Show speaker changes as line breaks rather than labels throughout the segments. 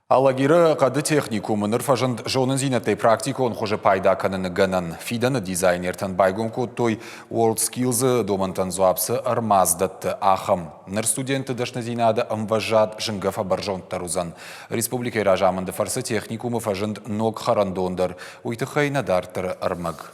Алагиры қады техникумыныр фажынд жонын зинетей практикон хоже пайда каныны гынан фиданы дизайнертан байгонку той WorldSkills домантан зуапсы армаздатты ахым. Ныр студенты дашны зинады амважад жынгафа баржонттарузан. Республика ражамынды фарсы техникумы фажынд ног харандондыр. Уйтыхай надартыр армаг.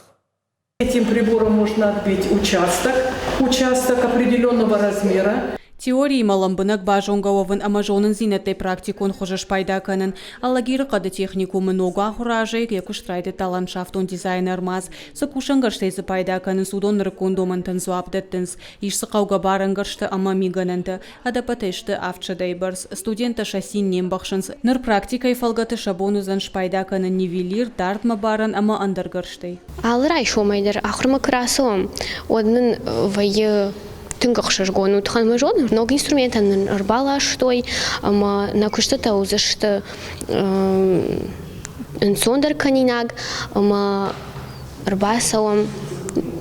Этим прибором можно отбить участок определенного размера.
Теории маламбынак бажонгавын амажонын зинетей практикон хожеш пайда канын. Алагиры қады техникумы нога хуражайк якуштрайды таланшафтон дизайнер маз. Сакушангарштейзы пайда канын судон рыкундомантын зуапдеттінс. Ишсы қауға барынгаршты ама миганынты. Адапатешті авчадайбарс. Студенты шасин нембақшынс. Ныр практикай фалгаты шабонузан шпайда канын нивелир дартма барын ама андаргарштей.
Алырай шомайдыр ахырма красом. Однын вайы тынгақшыр гону тхан жон много инструментов рбала штой ама на куштата узашты инсондер канинаг ама рбасалам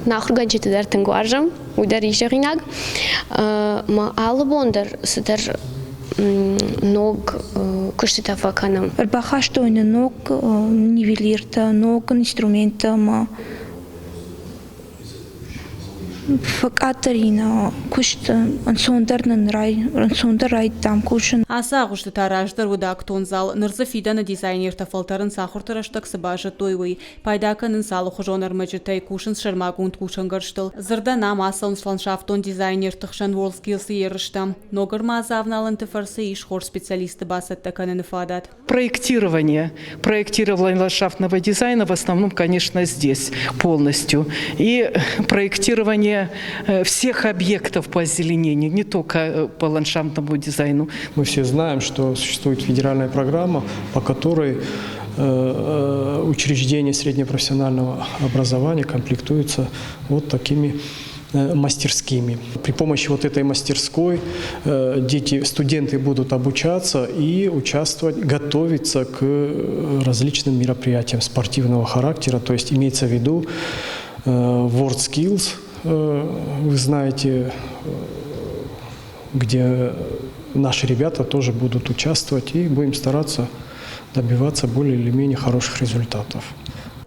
нахурганчиты дар тынгваржам удар ишагинаг ма албондер сдер ног куштата факанам
рбаха что не ног нивелирта ног инструмента ма Факатерина кушт ансондер рай там кушен.
Аса гушты тараждар удактон зал нырзы фиданы дизайнер тафалтарын сахуртыраштак сыбажы тойвый. Пайдаканын салы хожонар мажытай кушын шармагунд кушын гарштыл. Зырда нам асалын ландшафтон дизайнер тыхшан WorldSkills ерыштам. Ногар мазавналын тыфарсы ишхор специалисты басаттаканын фадат.
Проектирование ландшафтного дизайна в основном, конечно, здесь полностью. И проектирование всех объектов по озеленению, не только по ландшафтному дизайну.
Мы все знаем, что существует федеральная программа, по которой учреждения среднепрофессионального образования комплектуются вот такими мастерскими. При помощи вот этой мастерской студенты будут обучаться и участвовать, готовиться к различным мероприятиям спортивного характера. То есть имеется в виду WorldSkills, вы знаете, где наши ребята тоже будут участвовать и будем стараться добиваться более или менее хороших результатов.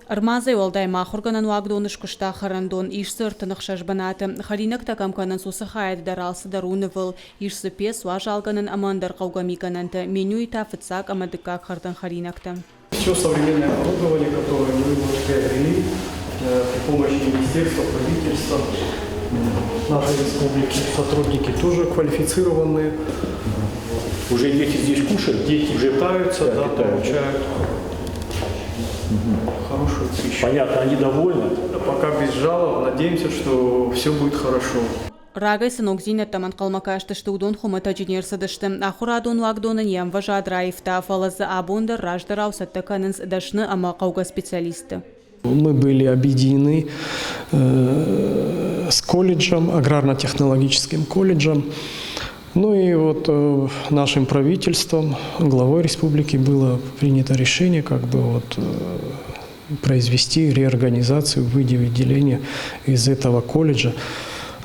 Армазай олдай махурганан уагдоныш кушта харандон ишсы ыртынық шашбанаты. Харинак такамканан сусахайд даралсы дарунывыл. Ишсы пес важалганан амандар қаугамикананты. Меню и тафыцак амадыкак хардан харинакта.
Все современное оборудование, которое мы приобрели при помощи министерства, правительства, нашей республики, сотрудники тоже квалифицированные.
Уже дети здесь кушают?
Дети уже питаются, да, получают хорошую пищу.
Понятно, они довольны?
Пока без жалоб, надеемся, что все будет хорошо.
Рагай сынок зинеттаман қалмакашты штудон хумата жинерсыдышты. Ахурадон уагдонын ямва жадраевта фалазы абондар раждарау саттаканынс дашны ама қауға специалисты.
Мы были объединены с колледжем, аграрно-технологическим колледжем. Ну и вот нашим правительством, главой республики было принято решение произвести реорганизацию, выделение из этого колледжа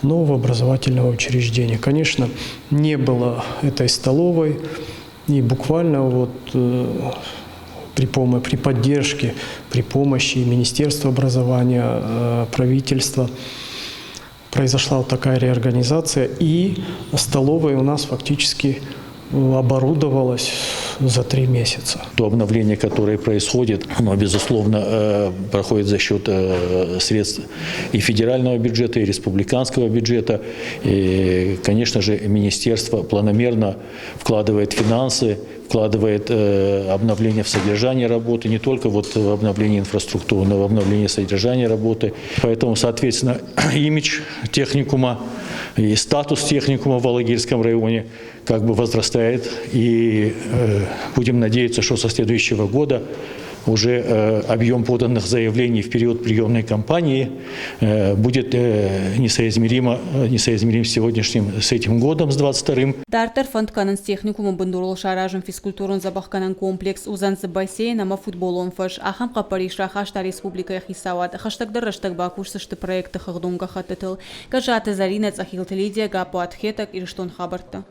нового образовательного учреждения. Конечно, не было этой столовой, и буквально при поддержке, при помощи Министерства образования, правительства произошла вот такая реорганизация, и столовая у нас фактически оборудовалась за 3 месяца.
То обновление, которое происходит, оно, безусловно, проходит за счет средств и федерального бюджета, и республиканского бюджета. И, конечно же, министерство планомерно вкладывает финансы, вкладывает обновление в содержание работы, не только в обновление инфраструктуры, но и в обновление содержания работы. Поэтому, соответственно, имидж техникума и статус техникума в Алагирском районе возрастает. И будем надеяться, что со следующего года уже объем поданных заявлений в период приемной кампании будет несоизмерим с этим годом, с 22-м.
Дартер фондканын с техникумын бындурул шаражын физкультурын забахканын комплекс узансы бассейн ама футболон фаш. Ахам қапариша хашта республика хисават. Хаштагдар раштаг бакушсышты проекты хагдунга хатытыл. Кажаты заринец ахилты лидия гапу атхетак ирштон хабарта.